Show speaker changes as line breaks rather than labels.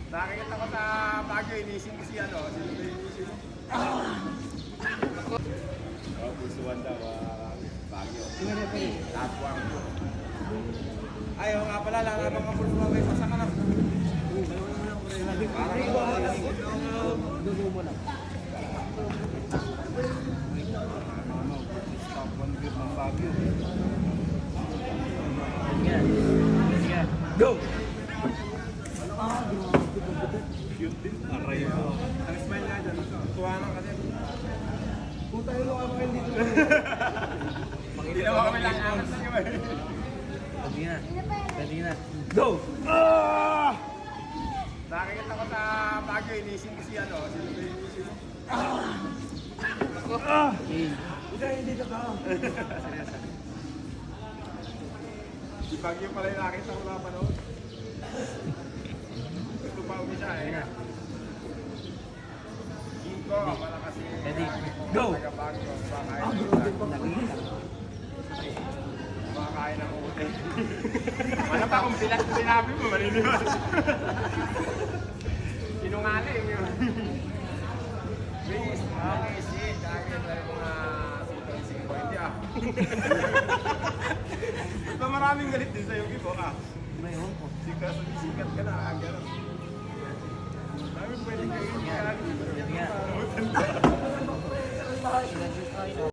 Nakikita ko sa Baguio, inisip ko si ano, sino ba inisip mo? Oh, pusuan daw, Baguio. Tapuang. Ayaw nga pala, lalabang ka pusuan kayo sa kanap. Parang ito, dulo mo lang. Top 1 group ng Baguio. Go! Cute din. Aray mo. Ang smile nga dyan. Tuwa lang kasi. Puta yun ako kayo dito. Hindi naman kami lang angat na nyo eh. Pwede na. Pwede na. Go! Nakikita ko sa Baguio, inisip ko si ano. Sino ba inisip mo? Hindi ka ba? Si Baguio pala yung nakita ko na panood. Gusto pa uwi siya eh. Ginko, wala kasi.
Ready, go!
Taga-Baguio, kumakain ng ute. Ano pa kung sinabi mo, maniniwala. Sinungaling yun. Please, shit. Dahil tayo mga super 50 ah. Ito maraming galit din sa'yo, Gibo ka.
Mayroon ko.
Sikat ka na, gano'n. Sabi pwede kayo.
Yan.